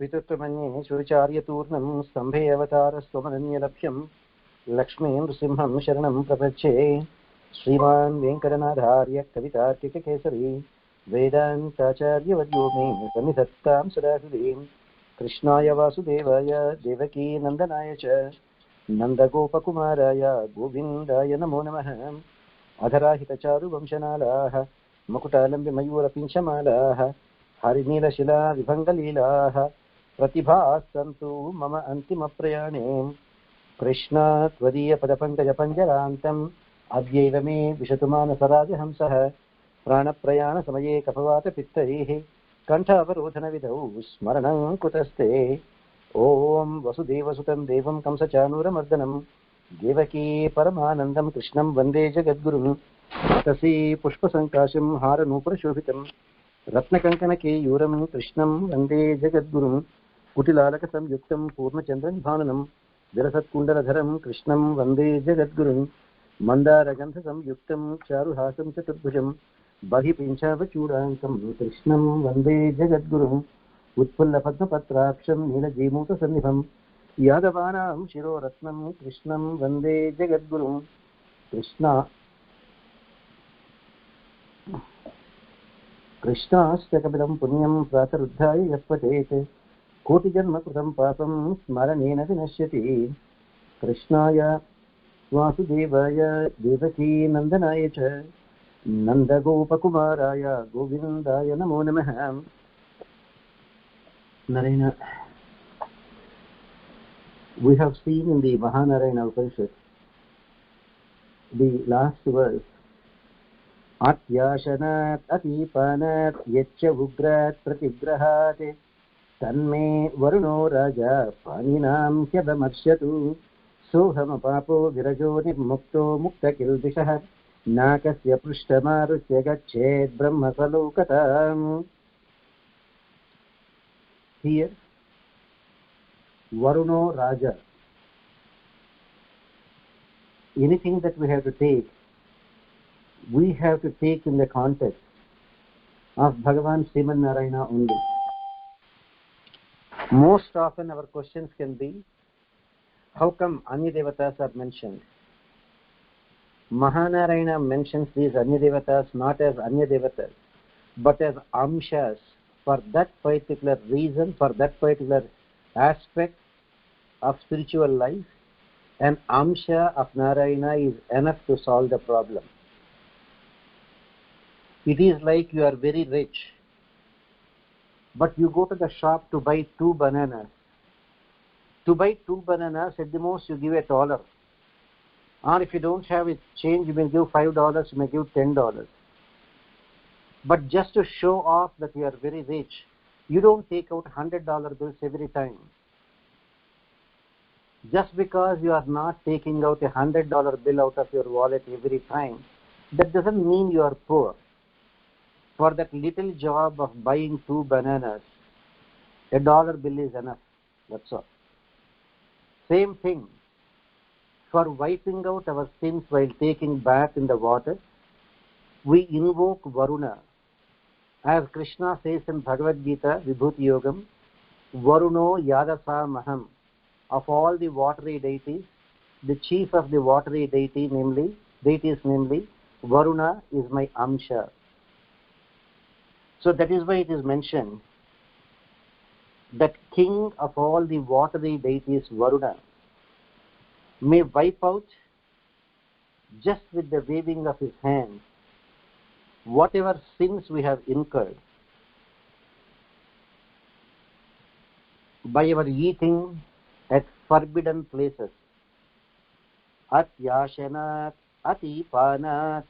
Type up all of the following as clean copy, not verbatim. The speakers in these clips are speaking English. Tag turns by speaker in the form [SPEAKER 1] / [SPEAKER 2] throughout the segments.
[SPEAKER 1] पितृत्वमन्ये शुचार्यतूर्णं स्तम्भे अवतारस्त्वमनन्यलभ्यं लक्ष्मीं नृसिंहं शरणं प्रपद्ये। श्रीमान् वेङ्कटनाथार्य कवितार्किककेसरी वेदान्ताचार्यवर्यो मे सन्निधत्तां सदा हृदि। कृष्णाय वासुदेवाय देवकीनन्दनाय च नन्दगोपकुमाराय गोविन्दाय नमो नमः। अधराहितचारुवंशनालाः मकुटालम्ब्यमयूरपिञ्चमालाः हरिनीलशिलाविभङ्गलीलाः प्रतिभासन्तु मम अन्तिमप्रयाणे। कृष्णा त्वदीयपदपङ्कजपञ्जरान्तम् अद्यैव मे विशतु मानसराजहंसः। प्राणप्रयाणसमये कफवातपित्तैः कण्ठावरोधनविधौ स्मरणं कुतस्ते। ॐ वसुदेवसुतं देवं कंसचानूरमर्दनं देवकी परमानन्दं कृष्णं वन्दे जगद्गुरुं। तसी पुष्पसङ्काशं हारनूपुरशोभितं रत्नकङ्कणकेयूरं कृष्णं वन्दे जगद्गुरुं। कुटिलालकसंयुक्तं पूर्णचन्द्रनिभाननं विलसत्कुण्डलधरं कृष्णं वन्दे जगद्गुरुं। मन्दारगन्धसंयुक्तं चारुहासं चतुर्भुजं बहिपिञ्चावचूडाङ्कं कृष्णं वन्दे जगद्गुरुम्। उत्फुल्लपद्मपत्राक्षं नीलजीमूतसन्निभं यादवानां शिरोरत्नं कृष्णं वन्दे जगद्गुरुं। कृष्णाष्टकमिदं पुण्यं प्रातरुद्धाय यः पठेत् कोटिजन्मकृतं पापं स्मरणेन विनश्यति। कृष्णाय वासुदेवाय देवकीनन्दनाय च नन्दगोपकुमाराय गोविन्दाय नमो नमः। Narayana, we have seen in the Mahanarayana Upanishad the last verse, Atyashanat atipanat yaccha ugrat pratigrahat tanme varuno raja paninam hyadamarsyatu soham papo virajo nirmukto muktakilbishah nakasya prishtamarusya gachet brahmasalokatam. Here Varuno Raja. Anything that we have to take in the context of Bhagavan Sriman Narayana only. Most often our questions can be, how come Anya Devatas are mentioned? Mahanarayana mentions these Anya Devatas not as Anya Devatas, but as Amshas, for that particular reason, for that particular aspect of spiritual life. An Amsha of Narayana is enough to solve the problem. It is like you are very rich, but you go to the shop to buy 2 bananas. To buy 2 bananas, at the most you give $1. Or if you don't have it change, you may give $5, you may give $10. But just to show off that you are very rich, you don't take out $100 bills every time. Just because you are not taking out $100 bill out of your wallet every time, that doesn't mean you are poor. For that little job of buying 2 bananas, $1 bill is enough. That's all. Same thing. For wiping out our sins while taking bath in the water, we invoke Varuna. As Krishna says in Bhagavad Gita, Vibhuti Yogam, Varuno Yadasa Maham. Of all the watery deities, the chief of the watery deities, namely Varuna, is my Amsha. So that is why it is mentioned that king of all the watery deities, Varuna, may wipe out just with the waving of his hand whatever sins we have incurred by our eating at forbidden places. Atyashanat, atipanat,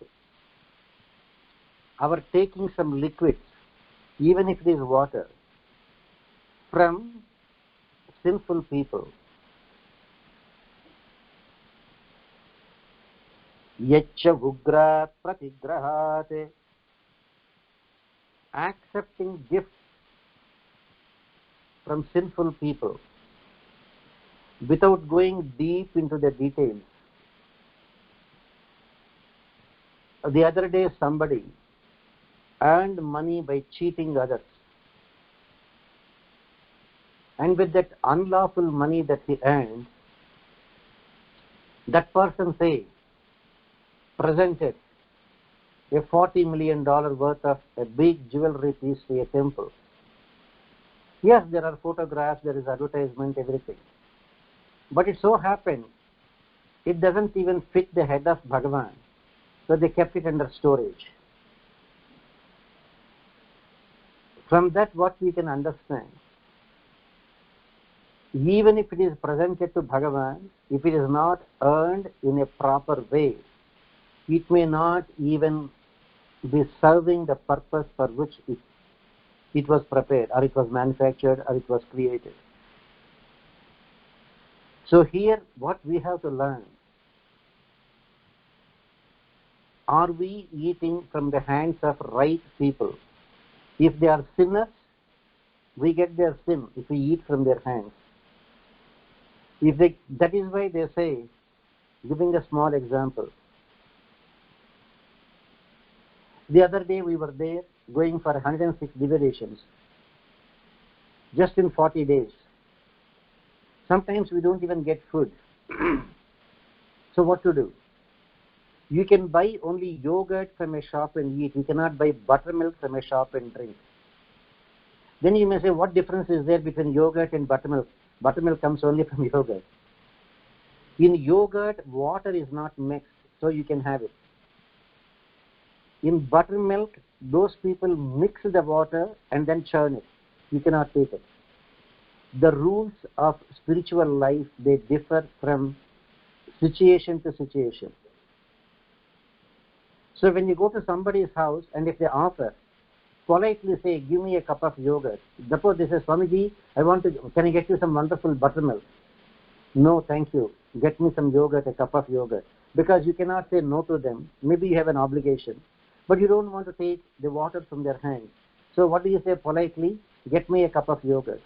[SPEAKER 1] our taking some liquids, even if it is water, from sinful people. Yaccha ugrat pratigrahat, accepting gifts from sinful people without going deep into the details. The other day somebody earned money by cheating others. and with that unlawful money that he earned, that person say presented a $40 million worth of a big jewelry piece to a temple. Yes, there are photographs, there is advertisement, everything. But it so happened, it doesn't even fit the head of Bhagavan. So they kept it under storage. From that, what we can understand, even if it is presented to Bhagavan, if it is not earned in a proper way, it may not even be serving the purpose for which it was prepared, or it was manufactured, or it was created. So here, what we have to learn, are we eating from the hands of right people? If they are sinners, we get their sin if we eat from their hands. That is why they say, giving a small example. The other day we were there going for 106 divinations, just in 40 days. Sometimes we don't even get food. So what to do? You can buy only yogurt from a shop and eat. You cannot buy buttermilk from a shop and drink. Then you may say, what difference is there between yogurt and buttermilk? Buttermilk comes only from yogurt. In yogurt, water is not mixed, so you can have it. In buttermilk, those people mix the water and then churn it. You cannot take it. The rules of spiritual life, they differ from situation to situation. So when you go to somebody's house and if they offer, politely say, give me a cup of yogurt. Suppose they say, Swamiji, can I get you some wonderful buttermilk? No, thank you. Get me some yogurt, a cup of yogurt. Because you cannot say no to them. Maybe you have an obligation. But you don't want to take the water from their hands. So what do you say politely? Get me a cup of yogurt.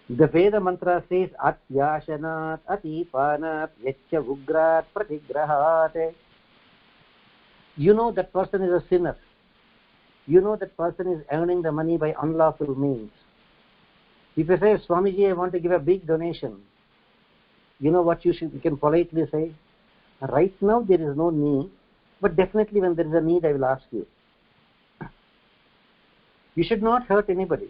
[SPEAKER 1] The Veda mantra says, Atyashanat atipanat yachya ugrat pratigrahat. You know that person is a sinner. You know that person is earning the money by unlawful means. If you say, Swamiji, I want to give a big donation, you know what you can politely say? Right now there is no need, but definitely when there is a need, I will ask you. You should not hurt anybody.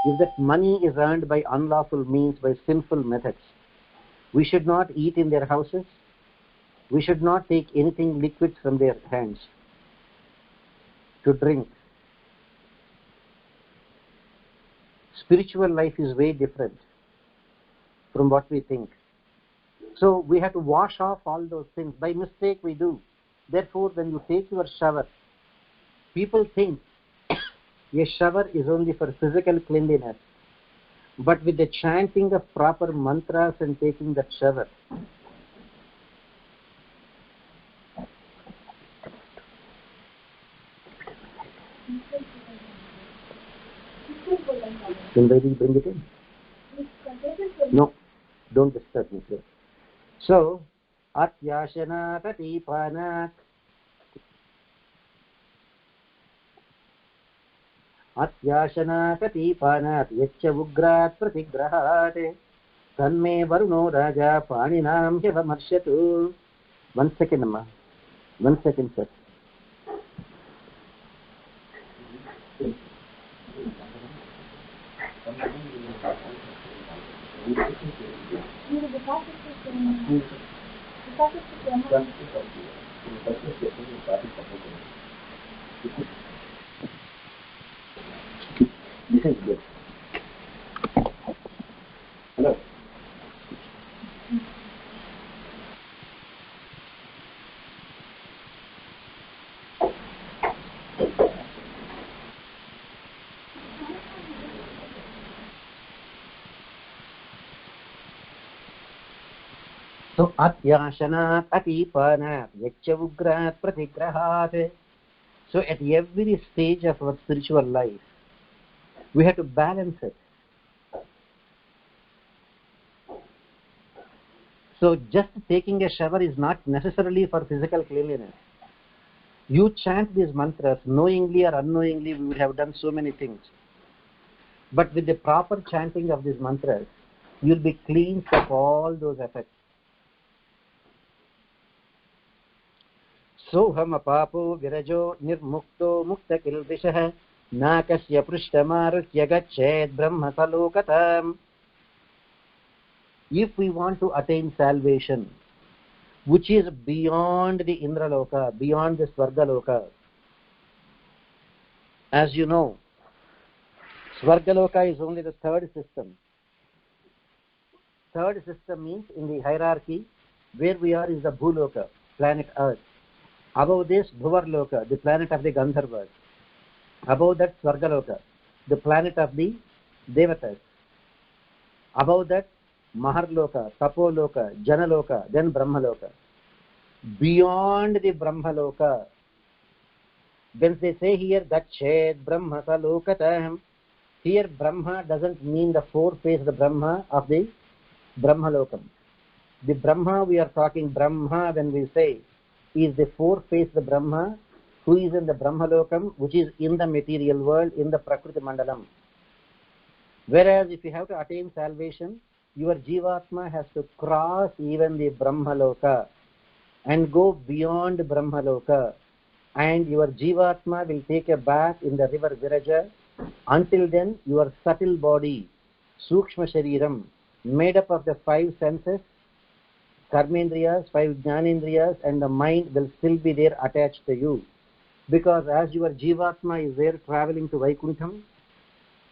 [SPEAKER 1] If that money is earned by unlawful means, by sinful methods, we should not eat in their houses. We should not take anything liquid from their hands to drink. Spiritual life is way different from what we think. So we have to wash off all those things. By mistake we do. Therefore, when you take your shower, people think a shower is only for physical cleanliness. But with the chanting of proper mantras and taking that shower, can they bring it in? No, don't disturb me, please. So, Atyashanat atipanat. Atyashanat atipanat yachya ugrat pratigrahat. Tanme varuno raja paninam hyavamarsyatu. 1 second, Amma. 1 second, sir. This is good. Hello. So, Atyashanat atipanat yachya ugrat pratigrahat. So, at every stage of our spiritual life, we have to balance it. So, just taking a shower is not necessarily for physical cleanliness. You chant these mantras knowingly or unknowingly, we would have done so many things. But with the proper chanting of these mantras, you'll be cleansed of all those effects. सोऽहम पापो विरजो निर्मुक्तो मुक्तकिल्बिषः नाकस्य पृष्ठमारुह्य गच्छेत् ब्रह्मसलोकताम्. If we want to attain salvation, which is beyond the Indraloka, beyond the Swargaloka, as you know, Swargaloka is only the third system. Third system means in the hierarchy, where we are is the Bhuloka, planet Earth. Above this, Bhuvarloka, the planet of the Gandharvas. Above that, Swargaloka, the planet of the Devatas. Above that, Maharloka, Tapoloka, Janaloka, then Brahmaloka. Beyond the Brahmaloka, when they say here, Gachet Brahmasalokatam, here Brahma doesn't mean the four-faced Brahma of the Brahmalokam. The Brahma we are talking, Brahma when we say, is the four-faced Brahma who is in the Brahmalokam, which is in the material world, in the Prakriti Mandalam. Whereas if you have to attain salvation, your Jivatma has to cross even the Brahmaloka and go beyond Brahmaloka, and your Jivatma will take a bath in the river Viraja. Until then, your subtle body, Sukshma Shariram, made up of the five senses, Karmendriyas, five Jnanendriyas, and the mind will still be there attached to you. Because as your Jivatma is there traveling to Vaikuntham,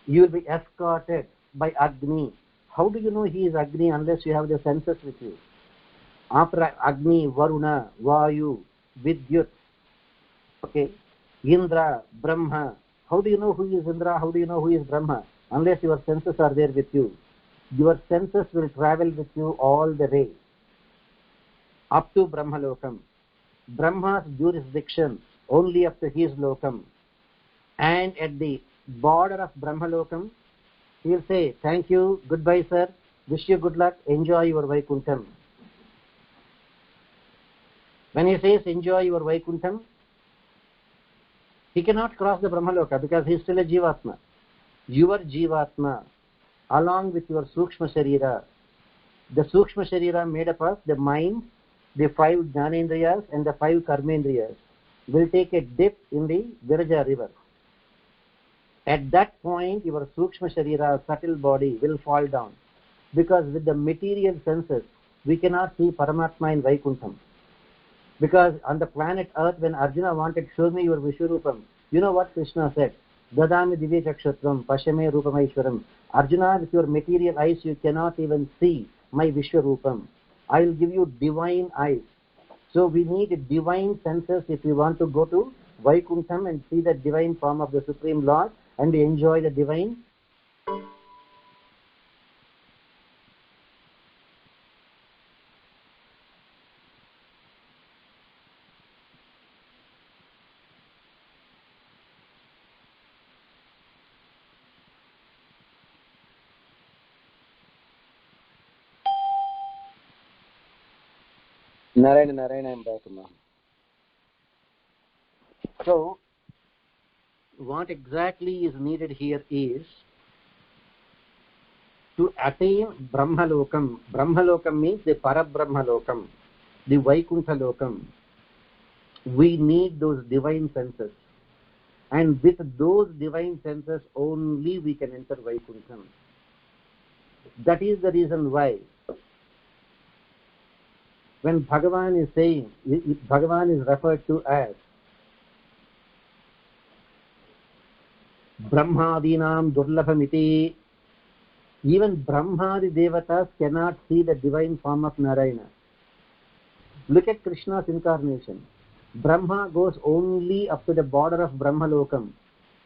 [SPEAKER 1] you will be escorted by Agni. How do you know he is Agni unless you have the senses with you? After Agni, Varuna, Vayu, Vidyut, okay, Indra, Brahma. How do you know who is Indra? How do you know who is Brahma? Unless your senses are there with you. Your senses will travel with you all the way up to Brahmalokam. Brahma's jurisdiction only up to his lokam. And at the border of Brahmalokam, he will say, thank you, goodbye sir, wish you good luck, enjoy your Vaikuntham. When he says enjoy your Vaikuntham, he cannot cross the Brahmaloka because he is still a Jivatma. Your Jivatma, along with your Sukshma Sharira, the Sukshma Sharira made up of the mind, the five Jnanendriyas and the five Karmendriyas, will take a dip in the Viraja river. At that point, your Sukshma Sharira, subtle body, will fall down. Because with the material senses, we cannot see Paramatma in Vaikuntham. Because on the planet Earth, when Arjuna wanted, show me your Vishwarupam, you know what Krishna said? Dadami Divya Chakshatram, Pashame Rupamaishwaram. Arjuna, with your material eyes, you cannot even see my Vishwarupam. I will give you divine eyes. So we need divine senses if we want to go to Vaikuntham and see the divine form of the Supreme Lord and enjoy the divine. Narayana, I'm back now. So, what exactly is needed here is to attain Brahmalokam. Brahmalokam means the Parabrahmalokam, the Vaikuntha Lokam. We need those divine senses. And with those divine senses only we can enter Vaikuntham. That is the reason why when Bhagavan is saying, Bhagavan is referred to as Brahmadinam Durlabhamiti. Even Brahmadi Devatas cannot see the divine form of Narayana. Look at Krishna's incarnation. Brahma goes only up to the border of Brahmalokam.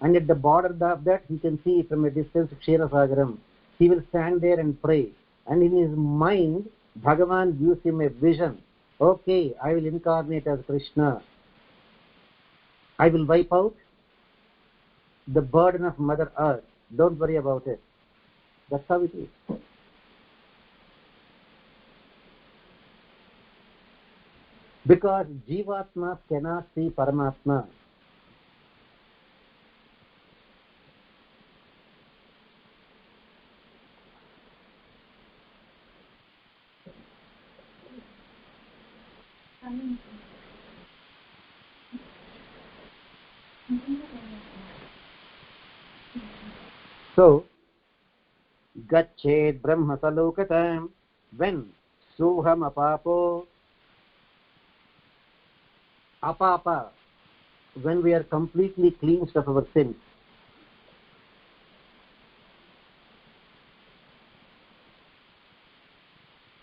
[SPEAKER 1] And at the border of that, he can see from a distance Kshirasagaram. He will stand there and pray. And in his mind, Bhagavan gives him a vision. Okay, I will incarnate as Krishna. I will wipe out the burden of Mother Earth. Don't worry about it. That's how it is. Because Jivatma cannot see Paramatma. So, Gachet Brahma Salokatam, when Soham Apapo, Apapa, when we are completely cleansed of our sins.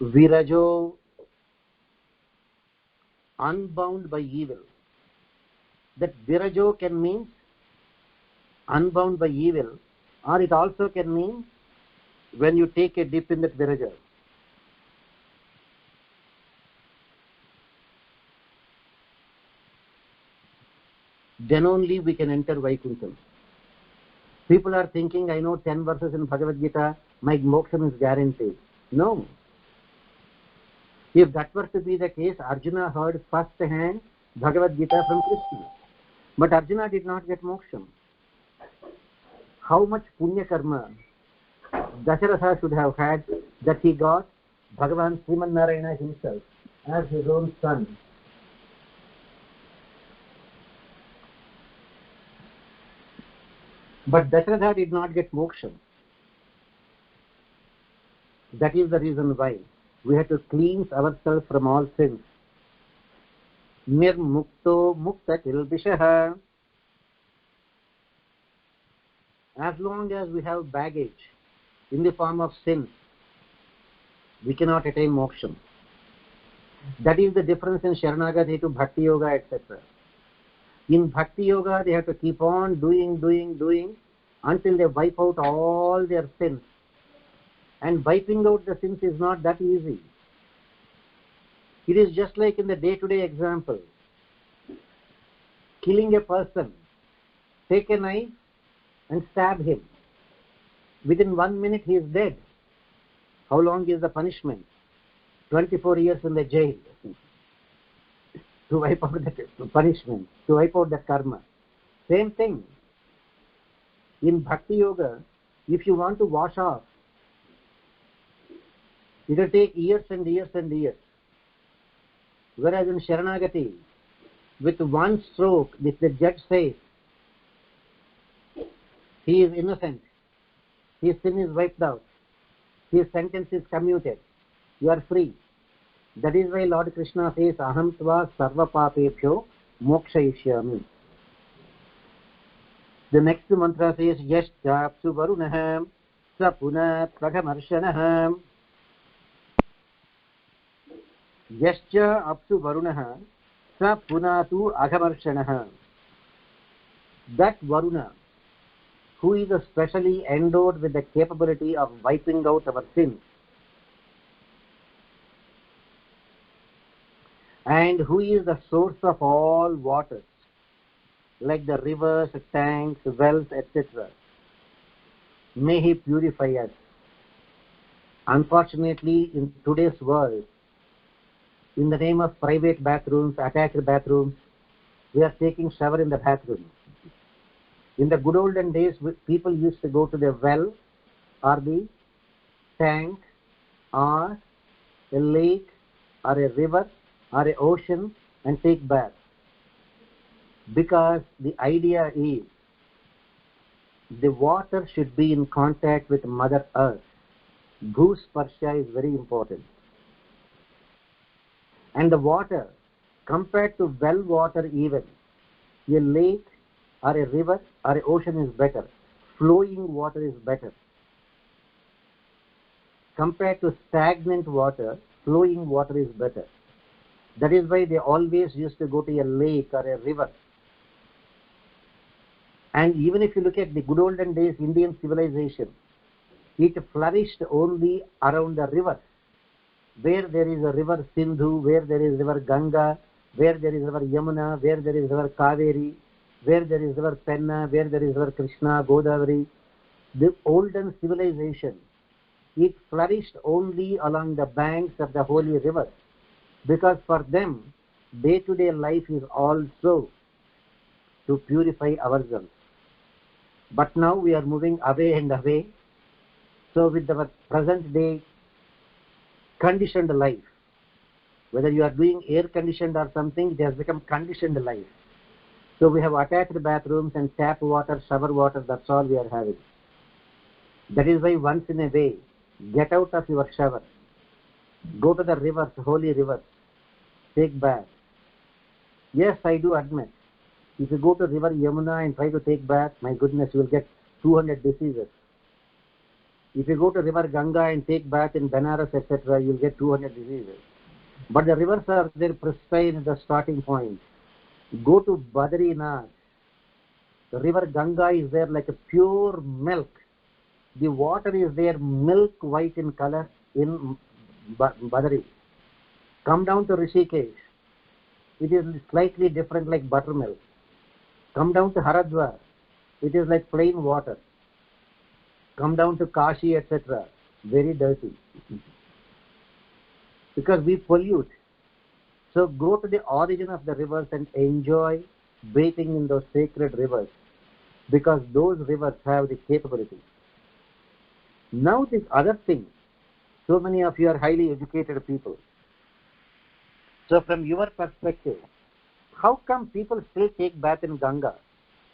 [SPEAKER 1] Virajo, unbound by evil. That Virajo can mean unbound by evil, or it also can mean when you take a dip in that Viraja. Then only we can enter Vaikuntham. People are thinking, I know 10 verses in Bhagavad Gita, my moksha is guaranteed. No. If that were to be the case, Arjuna heard first hand Bhagavad Gita from Krishna. But Arjuna did not get moksha. How much punya karma Dasharatha should have had that he got Bhagavan Sriman Narayana himself as his own son. But Dasharatha did not get moksha. That is the reason why we have to cleanse ourselves from all sins. Nirmukto mukta kilbishaha. As long as we have baggage in the form of sins, we cannot attain moksha. That is the difference in Sharanagati to Bhakti Yoga, etc. In Bhakti Yoga, they have to keep on doing until they wipe out all their sins. And wiping out the sins is not that easy. It is just like in the day-to-day example. Killing a person. Take a knife and stab him. Within 1 minute he is dead. How long is the punishment? 24 years in the jail. To wipe out the punishment, to wipe out the karma. Same thing. In Bhakti Yoga, if you want to wash off, it will take years and years and years. Whereas in Sharanagati, with one stroke, if the judge says, he is innocent, his sin is wiped out, his sentence is commuted, you are free. That is why Lord Krishna says, Aham tva sarva papebhyo mokshayishyami. The next mantra says, Yashcha apsu varunah sa punat praghamarshanaha. Yashcha apsu varunah sa punatu aghamarshanaha. That Varuna, who is specially endowed with the capability of wiping out our sins, and who is the source of all waters, like the rivers, tanks, wells, etc. May he purify us. Unfortunately, in today's world, in the name of private bathrooms, attached bathrooms, we are taking shower in the bathroom. In the good olden days, people used to go to the well or the tank or a lake or a river or an ocean and take bath. Because the idea is the water should be in contact with Mother Earth. Bhusparsha is very important. And the water, compared to well water even, a lake or a river or an ocean is better. Flowing water is better. Compared to stagnant water, flowing water is better. That is why they always used to go to a lake or a river. And even if you look at the good olden days Indian civilization, it flourished only around the rivers. Where there is a river Sindhu, where there is river Ganga, where there is river Yamuna, where there is river Kaveri, where there is river Penna, where there is river Krishna, Godavari. The olden civilization, it flourished only along the banks of the holy rivers. Because for them, day-to-day life is also to purify ourselves. But now we are moving away and away. So with our present day conditioned life, whether you are doing air conditioned or something, it has become conditioned life. So we have attached bathrooms and tap water, shower water, that's all we are having. That is why once in a way, get out of your shower, go to the rivers, holy rivers, take bath. Yes, I do admit, if you go to river Yamuna and try to take bath, my goodness, you will get 200 diseases. If you go to river Ganga and take bath in Benares, etc., you will get 200 diseases. But the rivers are there pristine at the starting point. Go to Badrinath. The river Ganga is there like a pure milk. The water is there milk white in color in Badri. Come down to Rishikesh. It is slightly different like buttermilk. Come down to Haridwar. It is like plain water. Come down to Kashi, etc. Very dirty. Because we pollute. So go to the origin of the rivers and enjoy bathing in those sacred rivers, because those rivers have the capability. Now this other thing, so many of you are highly educated people. So from your perspective, how come people still take bath in Ganga,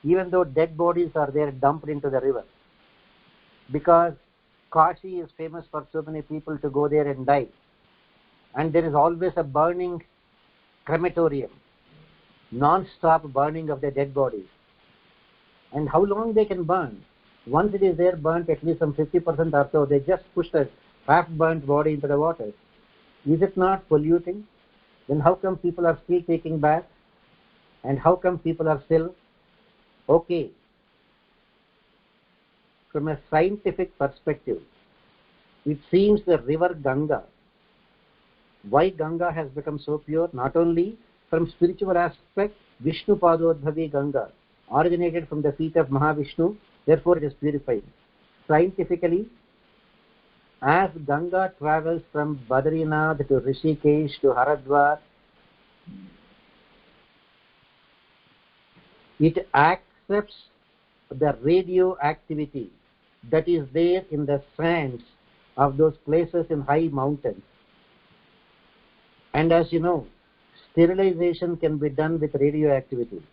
[SPEAKER 1] even though dead bodies are there dumped into the river? Because Kashi is famous for so many people to go there and die. And there is always a burning crematorium, non-stop burning of the dead bodies. And how long they can burn? Once it is there burnt, at least some 50% or so, they just push the half-burnt body into the water. Is it not polluting? Then how come people are still taking baths? And how come people are still okay? From a scientific perspective, it seems the river Ganga, why Ganga has become so pure, not only from spiritual aspect, Vishnu Padodbhavi Ganga, originated from the feet of Mahavishnu, therefore it is purified. Scientifically, as Ganga travels from Badrinath to Rishikesh to Haridwar, it accepts the radioactivity that is there in the sands of those places in high mountains. And as you know, sterilization can be done with radioactivity.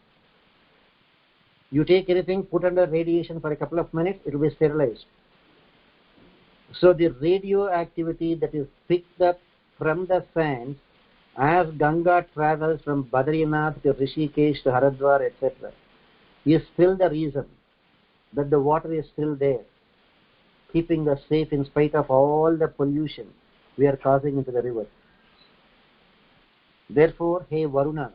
[SPEAKER 1] You take anything, put under radiation for a couple of minutes, it will be sterilized. So the radioactivity that is picked up from the sands as Ganga travels from Badrinath to Rishikesh to Haridwar, etc., is still the reason that the water is still there, keeping us safe in spite of all the pollution we are causing into the river. Therefore, hey Varuna,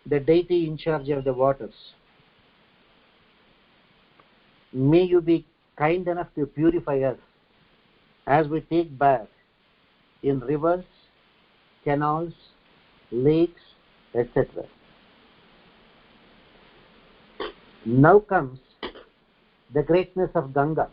[SPEAKER 1] the deity in charge of the waters, may you be kind enough to purify us as we take bath in rivers, canals, lakes, etc. Now comes the greatness of Ganga.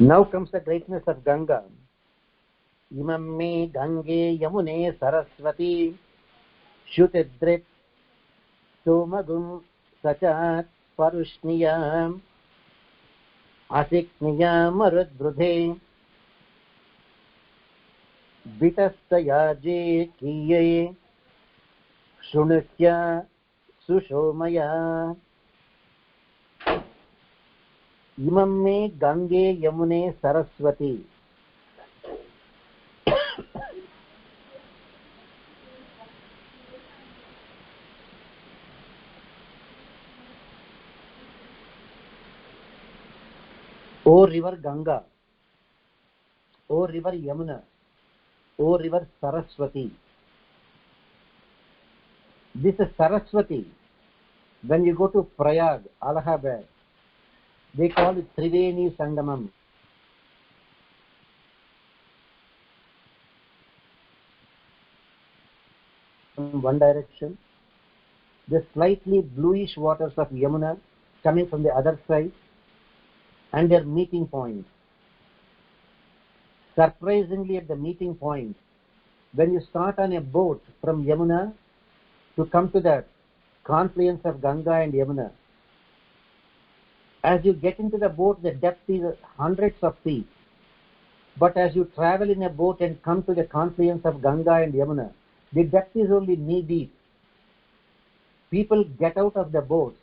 [SPEAKER 1] Now comes the greatness of Ganga. Imam me Gange Yamune Saraswati Shutidrit Somagum Sachat Parushniyam Asikniyam Marudbrudhe Vitastayaje Kiye Shunutya Sushomaya. Imam me Gange Yamune Saraswati. O river Ganga, O river Yamuna, O river Saraswati. This is Saraswati. When you go to Prayag, Allahabad, they call it Triveni Sangamam. one direction, the slightly bluish waters of Yamuna coming from the other side, and their meeting point. Surprisingly, at the meeting point, when you start on a boat from Yamuna to come to the confluence of Ganga and Yamuna, as you get into the boat, the depth is hundreds of feet. But as you travel in a boat and come to the confluence of Ganga and Yamuna, the depth is only knee deep. People get out of the boats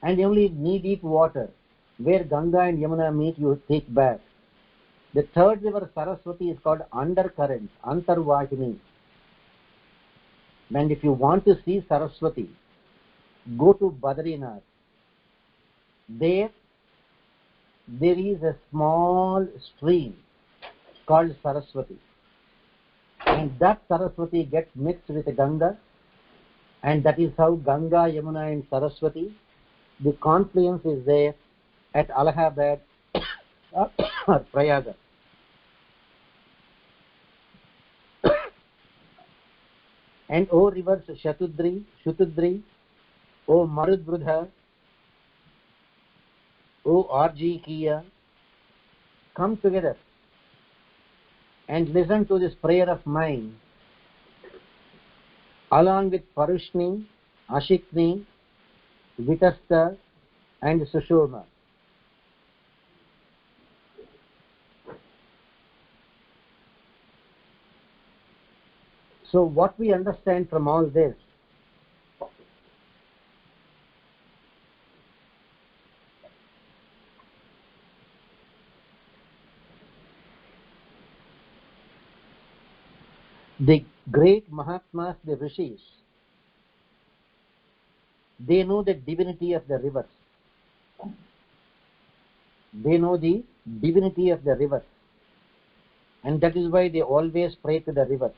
[SPEAKER 1] and only knee deep water, where Ganga and Yamuna meet, you take back. The third river, Saraswati, is called undercurrent, Antarvahini. And if you want to see Saraswati, go to Badrinath. There is a small stream called Saraswati. And that Saraswati gets mixed with Ganga. And that is how Ganga, Yamuna and Saraswati, the confluence is there at Allahabad or Prayaga. And O rivers Shatudri, O Marudbrudha, O Arjikiya, come together and listen to this prayer of mine along with Parushni, Ashikni, Vitasta and Sushoma. So what we understand from all this, the great Mahatmas, the Rishis, they know the divinity of the rivers. They know the divinity of the rivers. And that is why they always pray to the rivers.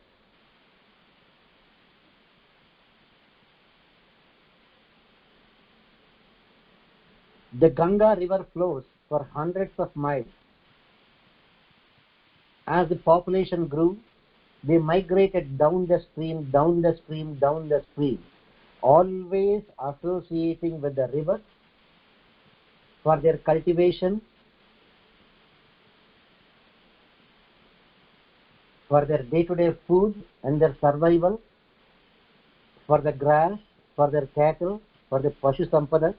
[SPEAKER 1] The Ganga river flows for hundreds of miles. As the population grew, they migrated down the stream, always associating with the river for their cultivation, for their day-to-day food and their survival, for the grass, for their cattle, for the Pashu Sampada.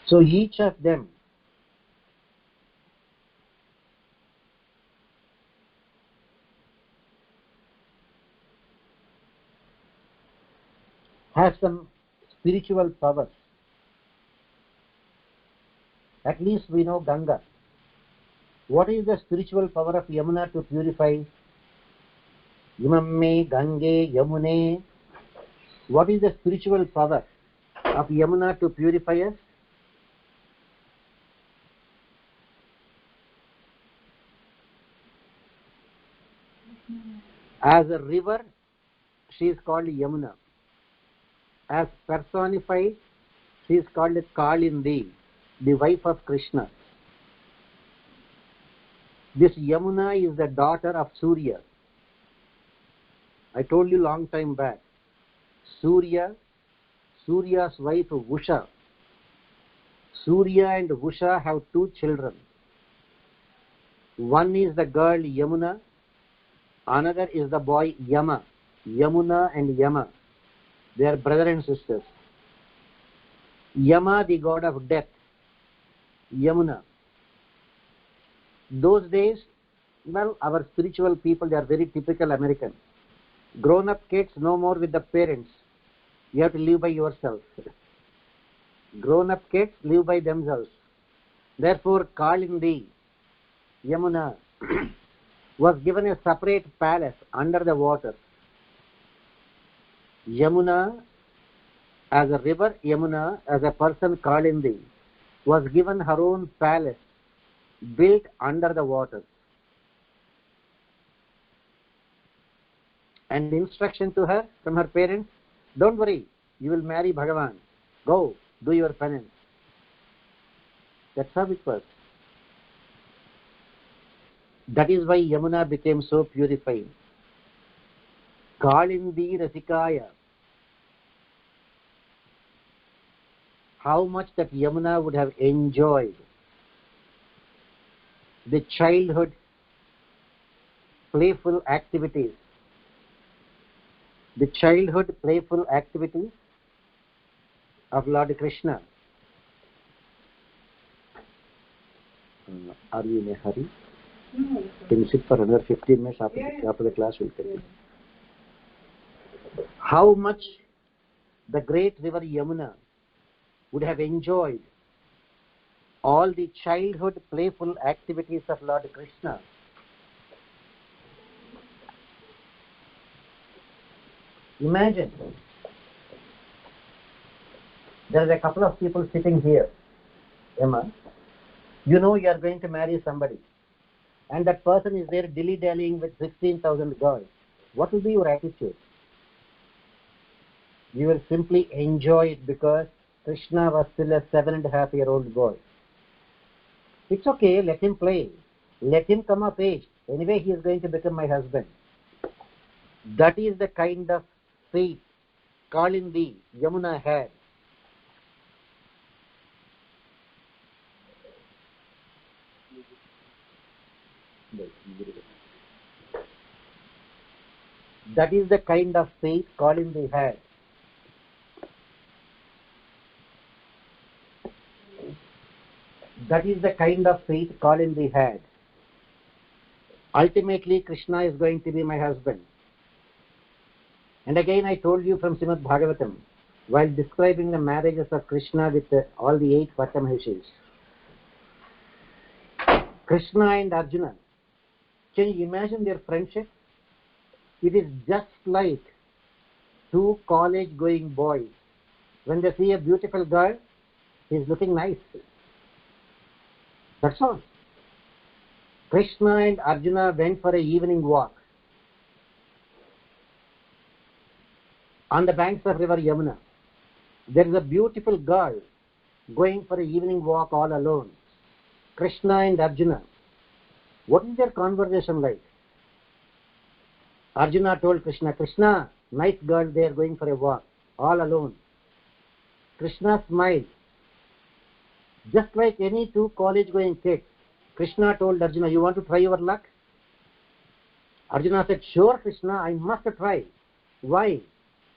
[SPEAKER 1] So each of them has some spiritual powers. At least we know Ganga. What is the spiritual power of Yamuna to purify? Imamme Gange Yamune. What is the spiritual power of Yamuna to purify us? As a river, she is called Yamuna. As personified, she is called Kalindi, the wife of Krishna. This Yamuna is the daughter of Surya. I told you long time back. Surya's wife Usha. Surya and Usha have two children. One is the girl Yamuna, another is the boy Yama. Yamuna and Yama, they are brother and sisters. Yama, the god of death. Yamuna. Those days, well, our spiritual people, they are very typical American. Grown-up kids, no more with the parents. You have to live by yourself. Grown-up kids live by themselves. Therefore, Kalindi, Yamuna, was given a separate palace under the water. Yamuna, as a river, Yamuna, as a person, Kalindi, was given her own palace built under the water. And instruction to her from her parents, don't worry, you will marry Bhagavan. Go, do your penance. That's how it was. That is why Yamuna became so purified. Kalindi Rasikaya. How much that Yamuna would have enjoyed the childhood playful activities. The childhood playful activities of Lord Krishna. Are you in a hurry?
[SPEAKER 2] No.
[SPEAKER 1] Can you sit for another 15 minutes after, after the class will continue? How much the great river Yamuna would have enjoyed all the childhood playful activities of Lord Krishna. Imagine, there are a couple of people sitting here, Emma. You know you are going to marry somebody, and that person is there dilly-dallying with 16,000 girls. What will be your attitude? You will simply enjoy it because Krishna was still a 7.5-year-old boy. It's okay, let him play. Let him come of age. Anyway, he is going to become my husband. That is the kind of faith Kalindi, Yamuna had. That is the kind of faith Kalindi had. That is the kind of faith Kalindi had. Ultimately, Krishna is going to be my husband. And again, I told you from Srimad Bhagavatam, while describing the marriages of Krishna with all the 8 Patamahishis, Krishna and Arjuna, can you imagine their friendship? It is just like 2 college-going boys. When they see a beautiful girl, she is looking nice. That's all. Krishna and Arjuna went for an evening walk on the banks of river Yamuna. There is a beautiful girl going for an evening walk all alone. Krishna and Arjuna. What is their conversation like? Arjuna told Krishna, Krishna, nice girl there going for a walk, all alone. Krishna smiled. Just like any 2 college-going kids, Krishna told Arjuna, you want to try your luck? Arjuna said, sure, Krishna, I must try. Why?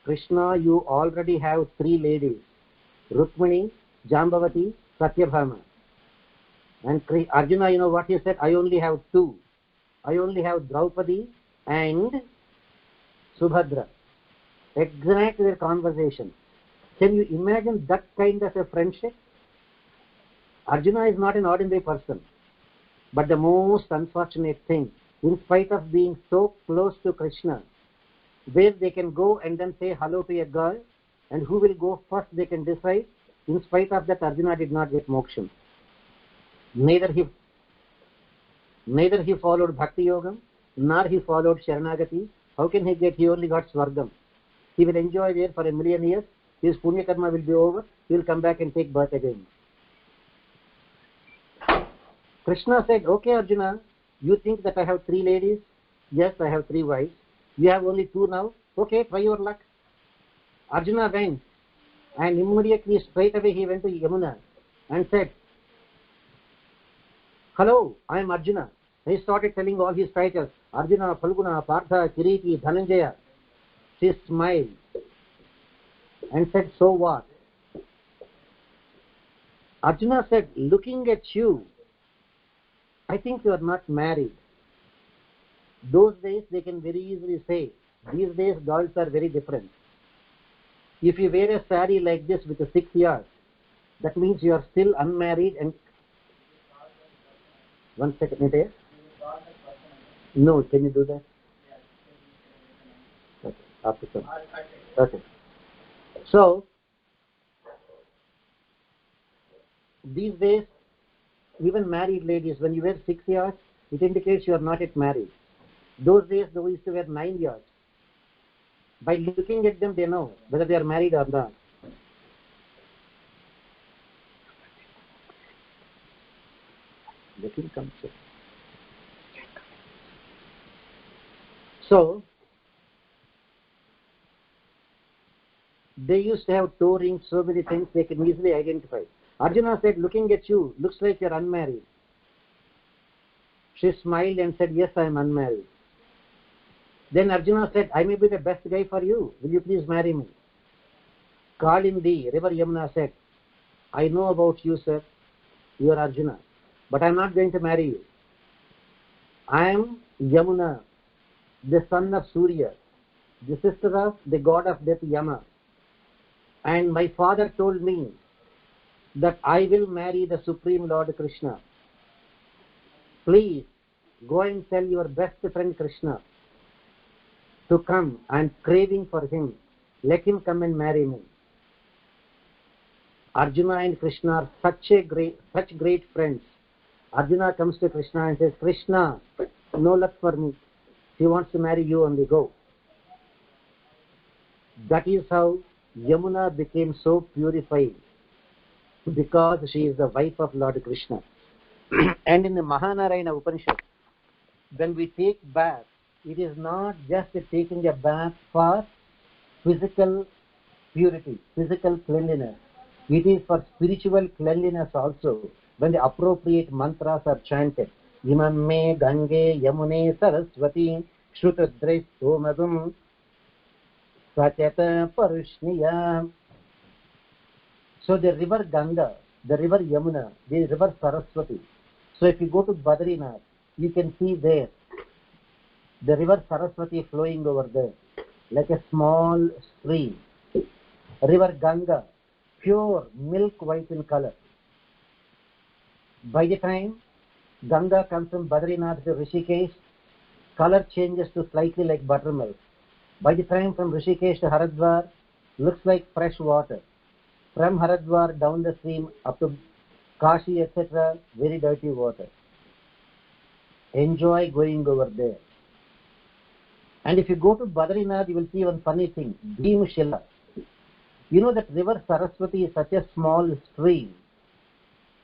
[SPEAKER 1] Krishna, you already have 3 ladies, Rukmini, Jambavati, Satyabhama. And Arjuna, you know what he said? I only have 2. I only have Draupadi and Subhadra. Exactly their conversation. Can you imagine that kind of a friendship? Arjuna is not an ordinary person. But the most unfortunate thing, in spite of being so close to Krishna, where they can go and then say hello to a girl, and who will go first they can decide, in spite of that Arjuna did not get moksha. Neither he followed Bhakti Yogam, nor he followed Sharanagati. How can he get? He only got Swargam. He will enjoy there for 1,000,000 years. His Punya Karma will be over. He will come back and take birth again. Krishna said, okay Arjuna, you think that I have 3 ladies? Yes, I have 3 wives. You have only 2 now? Okay, try your luck. Arjuna went, and immediately straight away he went to Yamuna and said, hello, I am Arjuna. He started telling all his titles, Arjuna, Phalguna, Partha, Kiriti, Dhananjaya. She smiled and said, so what? Arjuna said, looking at you, I think you are not married. Those days they can very easily say, these days girls are very different. If you wear a sari like this with 6 years, that means you are still unmarried and... One second, Nitesh. No, can you do that? Okay, after some. Okay. So, these days, even married ladies, when you wear 6 years, it indicates you are not yet married. Those days, they used to wear 9 years. By looking at them, they know whether they are married or not. The king comes in. So, they used to have toe rings, so many things they can easily identify. Arjuna said, looking at you, looks like you're unmarried. She smiled and said, yes, I am unmarried. Then Arjuna said, I may be the best guy for you. Will you please marry me? Kalindi, river Yamuna said, I know about you, sir. You are Arjuna. But I am not going to marry you. I am Yamuna, the son of Surya, the sister of the god of death Yama. And my father told me that I will marry the Supreme Lord Krishna. Please go and tell your best friend Krishna to come. I am craving for him. Let him come and marry me. Arjuna and Krishna are such great friends. Arjuna comes to Krishna and says, Krishna, no luck for me. She wants to marry you only, go. That is how Yamuna became so purified, because she is the wife of Lord Krishna. And in the Mahanarayana Upanishad, when we take bath, it is not just taking a bath for physical purity, physical cleanliness. It is for spiritual cleanliness also, when the appropriate mantras are chanted. Imam me Gange Yamune Saraswati Shrutadres Somadum Satyata Parushniya. So the river Ganga, the river Yamuna, the river Saraswati. So if you go to Badrinath, you can see there the river Saraswati flowing over there like a small stream. River Ganga, pure milk white in color. By the time Ganga comes from Badrinath to Rishikesh, color changes to slightly like buttermilk. By the time from Rishikesh to Haridwar, looks like fresh water. From Haridwar down the stream up to Kashi, etc., very dirty water. Enjoy going over there. And if you go to Badrinath, you will see one funny thing, Bhimshila. You know that river Saraswati is such a small stream.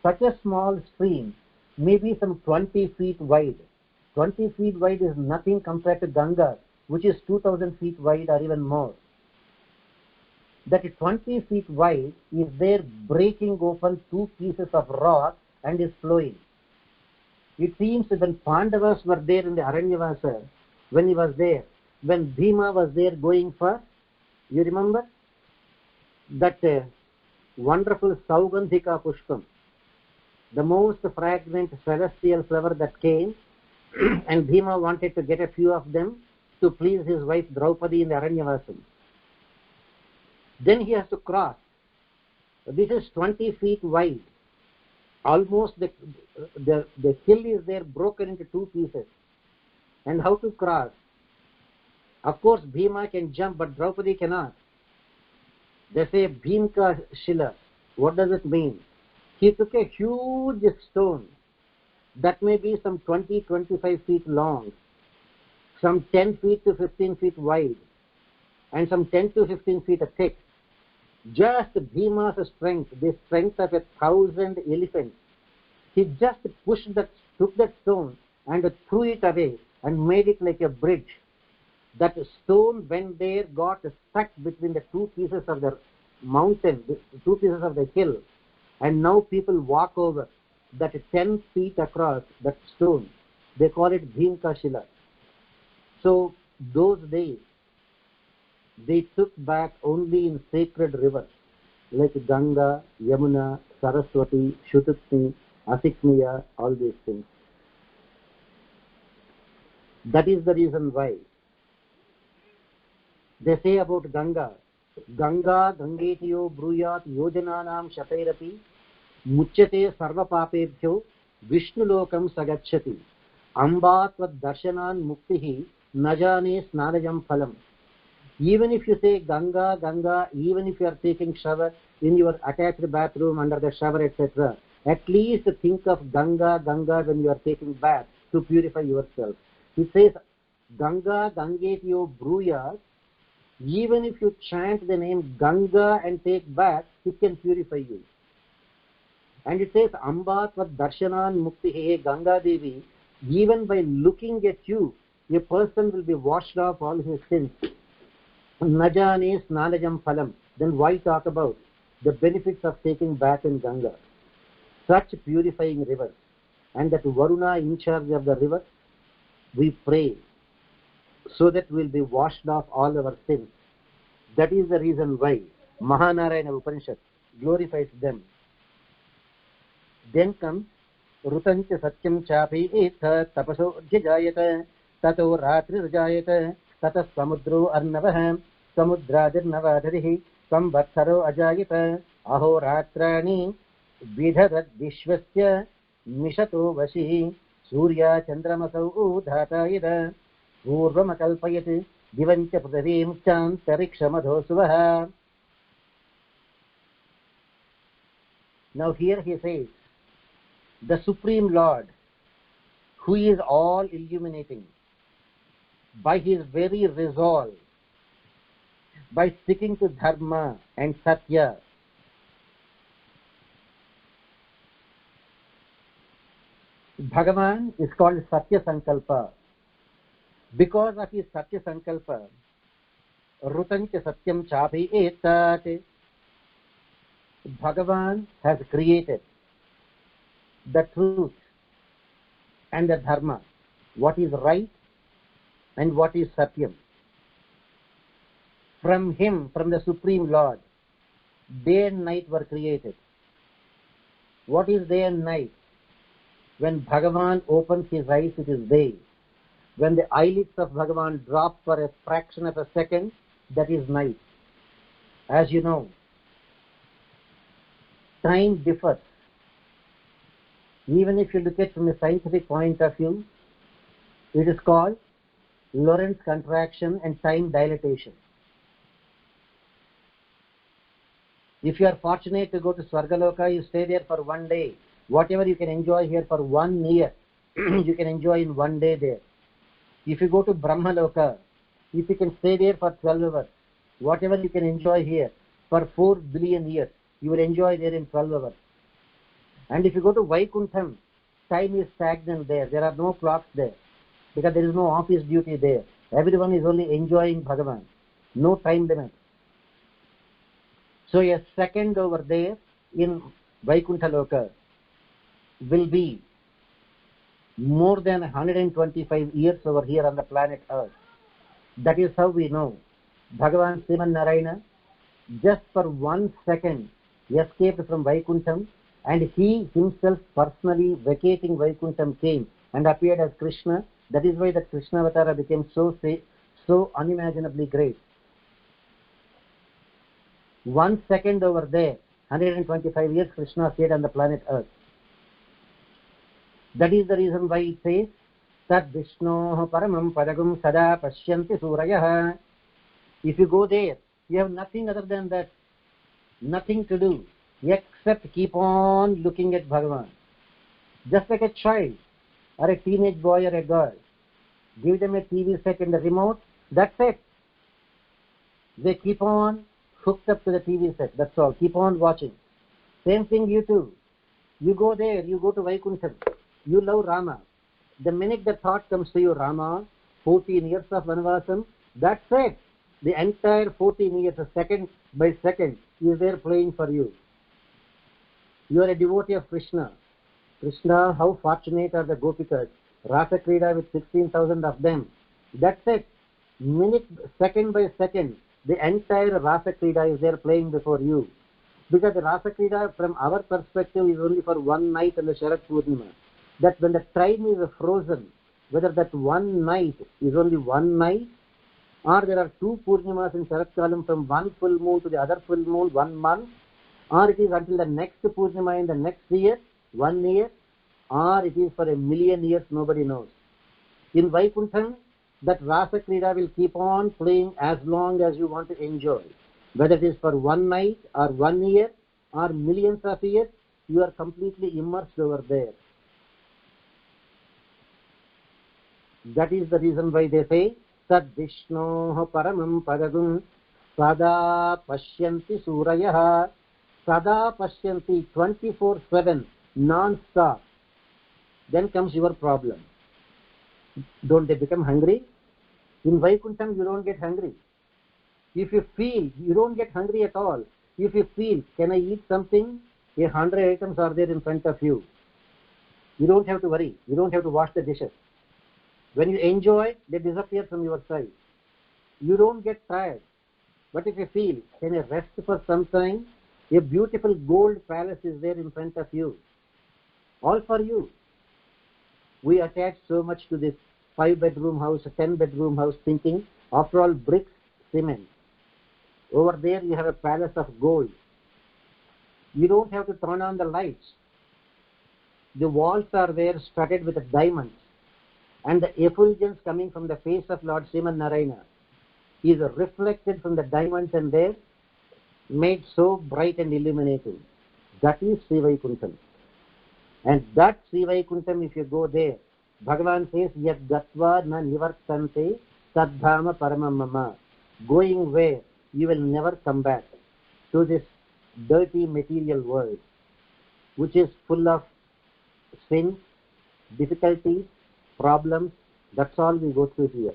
[SPEAKER 1] Such a small stream, maybe some 20 feet wide. 20 feet wide is nothing compared to Ganga, which is 2000 feet wide or even more. That 20 feet wide is there breaking open two pieces of rock and is flowing. It seems that when Pandavas were there in the Aranyavasa, when he was there, when Bhima was there going for, you remember that wonderful Saugandhika Pushpam, the most fragrant celestial flower that came, and Bhima wanted to get a few of them to please his wife Draupadi in the Aranyavasam. Then he has to cross. This is 20 feet wide. Almost the hill is there broken into two pieces. And how to cross? Of course, Bhima can jump, but Draupadi cannot. They say Bhimka Shila. What does it mean? He took a huge stone that may be some 20-25 feet long, some 10 feet to 15 feet wide, and some 10 to 15 feet thick. Just Bhima's strength, the strength of 1,000 elephants. He just took that stone and threw it away and made it like a bridge. That stone, when there, got stuck between the two pieces of the mountain, the two pieces of the hill, and now people walk over that 10 feet across that stone. They call it Bhimka Shila. So those days, they took back only in sacred rivers like Ganga, Yamuna, Saraswati, Shututni, Asikniya, all these things. That is the reason why they say about Ganga, Ganga Gangetiyo Bruyat Yojananam Shatairapi Muchyate Sarva Papebhyo Vishnulokam Sagachati Ambatvad Darshanan Muktihi Najane Snanajam Phalam. Even if you say Ganga, Ganga, even if you are taking shower in your attached bathroom under the shower, etc., at least think of Ganga, Ganga when you are taking bath to purify yourself. It says Ganga Gangetiyo Bruyat Even if you chant the name Ganga and take bath, it can purify you. And it says, Amba tvad darshanan mukti he Ganga Devi, even by looking at you, a person will be washed off all his sins. Najane snanajam phalam. Then why talk about the benefits of taking bath in Ganga? Such purifying river. And that Varuna in charge of the river, we pray so that we'll be washed off all our sins. That is the reason why Mahanarayana Upanishad glorifies them. Then comes Rutancha Satyam Chapi Etha Tapaso Jayata Tato Ratri Rajayata Tata Samudro Arnavaham Samudradir Navadarihi Samvatsaro Ajayata Aho Ratrani Vidhadat Vishwasya Mishato Vashi Surya Chandramasau Dhatayada Purvamakalpayati Divancha Pradavim Chantarikshamadhosvaha. Now here he says, the Supreme Lord, who is all illuminating, by his very resolve, by sticking to Dharma and Satya, Bhagavan is called Satya Sankalpa. Because of his Satya Sankalpa, Rutancha Satyam Chapi Etat, Bhagavan has created the truth and the Dharma, what is right and what is Satyam. From him, from the Supreme Lord, day and night were created. What is day and night? When Bhagavan opens his eyes, it is day. When the eyelids of Bhagavan drop for a fraction of a second, that is night. As you know, time differs. Even if you look at it from a scientific point of view, it is called Lorentz contraction and time dilatation. If you are fortunate to go to Swargaloka, you stay there for 1 day. Whatever you can enjoy here for 1 year, you can enjoy in 1 day there. If you go to Brahmaloka, if you can stay there for 12 hours, whatever you can enjoy here for 4 billion years, you will enjoy there in 12 hours. And if you go to Vaikuntham, time is stagnant there. There are no clocks there because there is no office duty there. Everyone is only enjoying Bhagavan. No time limit. So a second over there in Vaikuntha Loka will be more than 125 years over here on the planet Earth. That is how we know Bhagavan Sriman Narayana just for 1 second escaped from Vaikuntham, and he himself personally vacating Vaikuntham came and appeared as Krishna. That is why the Krishna Avatara became so unimaginably great. 1 second over there, 125 years Krishna stayed on the planet Earth. That is the reason why it says, Tad Vishnoh Paramam Padagum Sada Pashyanti Surayah. If you go there, you have nothing other than that. Nothing to do except keep on looking at Bhagavan. Just like a child or a teenage boy or a girl. Give them a TV set and a remote, that's it. They keep on hooked up to the TV set, that's all. Keep on watching. Same thing you too. You go there, you go to Vaikuntham. You love Rama. The minute the thought comes to you, Rama, 14 years of Vanavasam, that's it. The entire 14 years, second by second, is there playing for you. You are a devotee of Krishna. Krishna, how fortunate are the Gopikas. Rasa Krida with 16,000 of them. That's it. Minute, second by second, the entire Rasa Krida is there playing before you. Because the Rasa Krida, from our perspective, is only for 1 night on the Sharad Purnima. That when the time is frozen, whether that 1 night is only 1 night, or there are 2 Purnimas in Sharad Kalam, from one full moon to the other full moon, 1 month, or it is until the next Purnima in the next year, 1 year, or it is for 1,000,000 years, nobody knows. In Vaikuntham, that Rasa Krida will keep on playing as long as you want to enjoy. Whether it is for 1 night or 1 year or millions of years, you are completely immersed over there. That is the reason why they say, तद्विष्णोः परमं पदगुं सदा पश्यन्ति सूरयः सदा पश्यन्ति 24/7 non-stop. Then comes your problem. Don't they become hungry? In Vaikuntham you don't get hungry. If you feel, you don't get hungry at all. If you feel, can I eat something? 100 items are there in front of you. You don't have to worry. You don't have to wash the dishes. When you enjoy, they disappear from your sight. You don't get tired. But if you feel, can I rest for some time? A beautiful gold palace is there in front of you. All for you. We attach so much to this 5-bedroom house, a 10-bedroom house, thinking, after all, bricks, cement. Over there you have a palace of gold. You don't have to turn on the lights. The walls are there studded with diamonds. And the effulgence coming from the face of Lord Sriman Narayana is reflected from the diamonds, and there made so bright and illuminating. That is Sri Vaikuntham. And that Sri Vaikuntham, if you go there, Bhagavan says, Yad gatva na nivartante tadhama paramam mama. Going where you will never come back to this dirty material world, which is full of sins, difficulties, problems. That's all we go through here.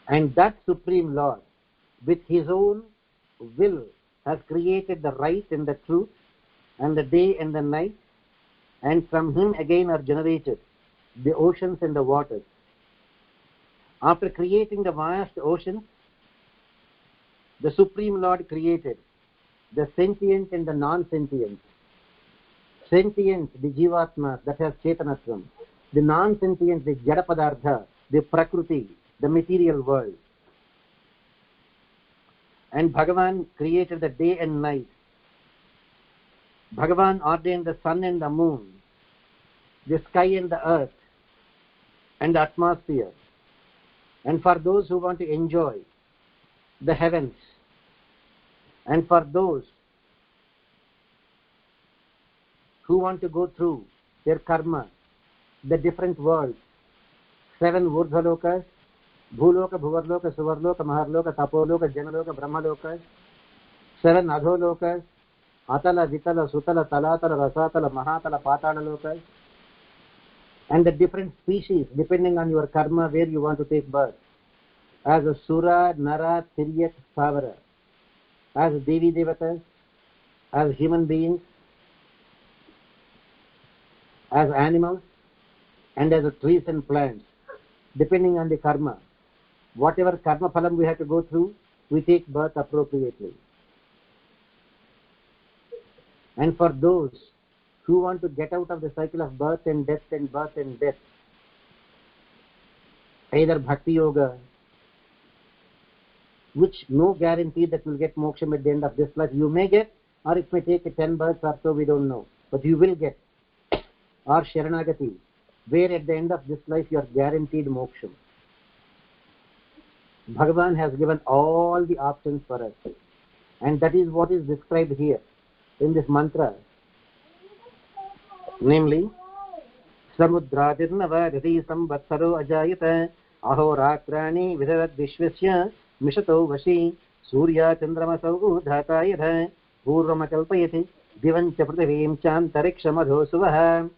[SPEAKER 1] And that Supreme Lord, with His own will, has created the right and the truth, and the day and the night, and from Him again are generated the oceans and the waters. After creating the vast oceans, the Supreme Lord created the sentient and the non-sentient. Sentient, the Jivatma, that has Chetanatvam. The non-sentient, the Jadapadartha, the Prakriti, the material world. And Bhagavan created the day and night. Bhagavan ordained the sun and the moon, the sky and the earth, and the atmosphere. And for those who want to enjoy the heavens, and for those who want to go through their karma, the different worlds, 7 Urdhvalokas, Bhuloka, Bhuvarloka, Suvarloka, Maharloka, Tapoloka, Janaloka, Brahmalokas, 7 Adholokas, Atala, Vitala, Sutala, Talatala, Rasatala, Mahatala, Patala Lokas, and the different species depending on your karma where you want to take birth, as a Sura, Nara, Tiryat, Savara, as Devi Devatas, as human beings, as animals, and as trees and plants, depending on the karma. Whatever karma phalam we have to go through, we take birth appropriately. And for those who want to get out of the cycle of birth and death and birth and death, either Bhakti Yoga, which no guarantee that you'll get moksha at the end of this life. You may get, or it may take 10 births or so, we don't know. But you will get. Or Sharanagati, where at the end of this life you are guaranteed moksha. Bhagavan has given all the options for us. And that is what is described here in this mantra. Namely, Samudradirnava Gati Samvatsaro Ajayata Ahorakrani Vidavad Vishwasya Mishato Vashi Surya Chandramasau Dhatayadha Purvamakalpayati Divancha Pratavim Chantarikshamaho Suvaha.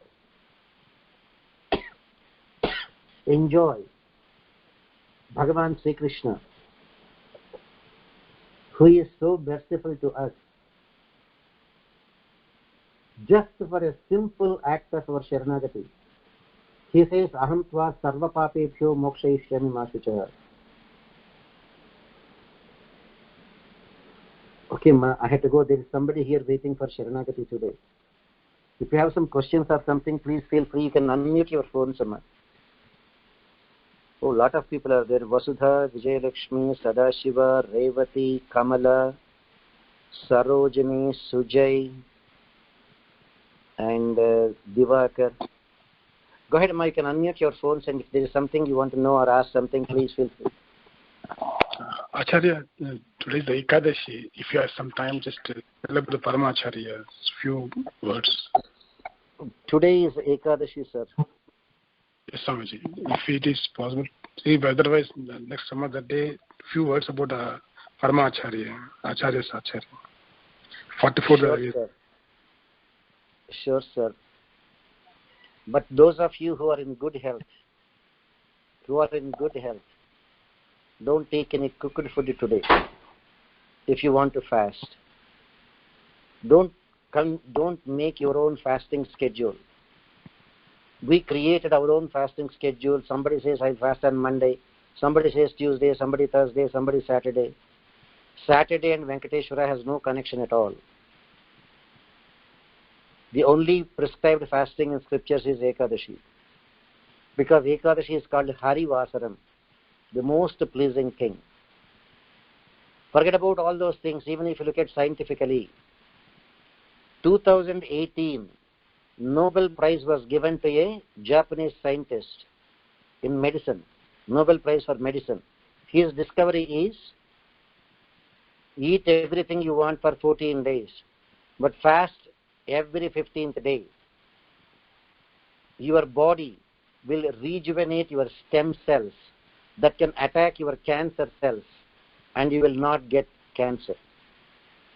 [SPEAKER 1] Enjoy Bhagavan Sri Krishna, who is so merciful to us, just for a simple act of our Sharanagati. He says, Aham tva sarva papebhyo mokshayishyami ma shuchah. Okay, ma, I have to go. There is somebody here waiting for Sharanagati today. If you have some questions or something, please feel free. You can unmute your phone, Sama. Oh, a lot of people are there. Vasudha, Vijayalakshmi, Sadashiva, Revati, Kamala, Sarojini, Sujay, and Divakar. Go ahead, Ma, you can unmute your phones, and if there is something you want to know or ask something, please feel free.
[SPEAKER 2] Acharya, today is the Ekadashi. If you have some time, just tell about the Paramacharya, few words.
[SPEAKER 1] Today is Ekadashi, sir.
[SPEAKER 2] Yes, Swamiji. If it is possible, See, otherwise, next summer, that day, few words about Paramacharya, Acharya Sacharya. 44
[SPEAKER 1] Sure,
[SPEAKER 2] years.
[SPEAKER 1] sir. Sure, sir. But those of you who are in good health, don't take any cooked food today. If you want to fast, don't make your own fasting schedule. We created our own fasting schedule. Somebody says I fast on Monday, somebody says Tuesday, somebody Thursday, somebody Saturday. Saturday and Venkateshwara has no connection at all. The only prescribed fasting in scriptures is Ekadashi, because Ekadashi is called Hari Vasaram, the most pleasing thing. Forget about all those things. Even if you look at scientifically, 2018 Nobel Prize was given to a Japanese scientist in medicine, Nobel Prize for medicine. His discovery is eat everything you want for 14 days, but fast every 15th day. Your body will rejuvenate your stem cells that can attack your cancer cells, and you will not get cancer.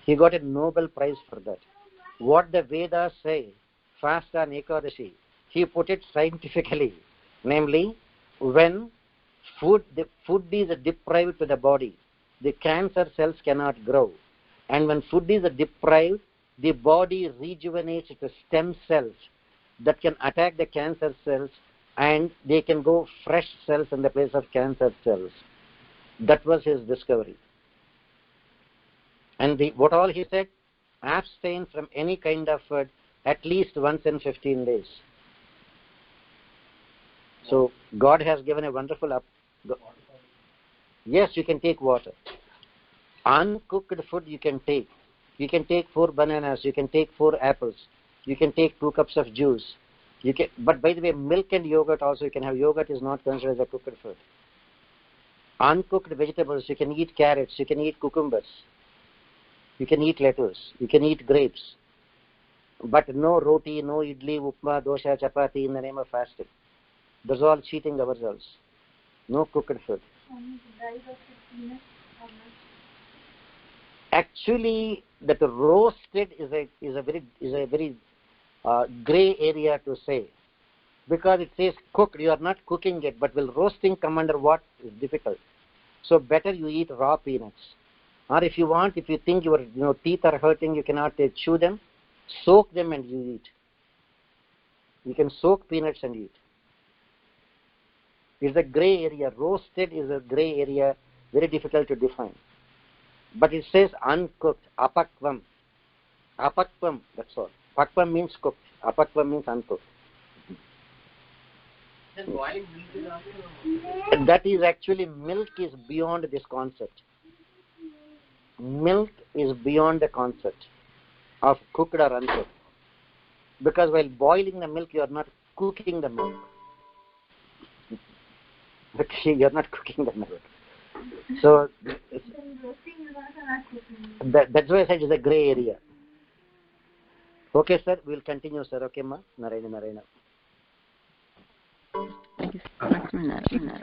[SPEAKER 1] He got a Nobel Prize for that. What the Vedas say, fast on Ekadashi, he put it scientifically. Namely, when the food is deprived to the body, the cancer cells cannot grow. And when food is deprived, the body rejuvenates the stem cells that can attack the cancer cells, and they can grow fresh cells in the place of cancer cells. That was his discovery. And what all he said, abstain from any kind of food at least once in 15 days. So God has given a wonderful Yes, you can take water. Uncooked food you can take. You can take 4 bananas, you can take 4 apples, you can take 2 cups of juice. But by the way, milk and yogurt also you can have. Yogurt is not considered as a cooked food. Uncooked vegetables, you can eat carrots, you can eat cucumbers, you can eat lettuce, you can eat grapes. But no roti, no idli, upma, dosha, chapati in the name of fasting. That's all cheating ourselves. No cooked food. Actually, that roasted is a very gray area to say, because it says cooked. You are not cooking it, but will roasting come under what is difficult? So better you eat raw peanuts. Or if you think your teeth are hurting, you cannot chew them, soak them and you eat. You can soak peanuts and eat. It's a gray area. Roasted is a gray area, very difficult to define. But it says uncooked, apakvam. Apakvam, that's all. Pakvam means cooked. Apakvam means uncooked.
[SPEAKER 3] Then boiling milk is also...
[SPEAKER 1] That is actually, milk is beyond this concept. Milk is beyond the concept of cooked or uncooked. Because while boiling the milk, you are not cooking the milk. You are not cooking the milk. So that's why I said it's a gray area. Okay, sir. We'll continue, sir. Okay, ma. Narayana.
[SPEAKER 4] Thank you, Narayana.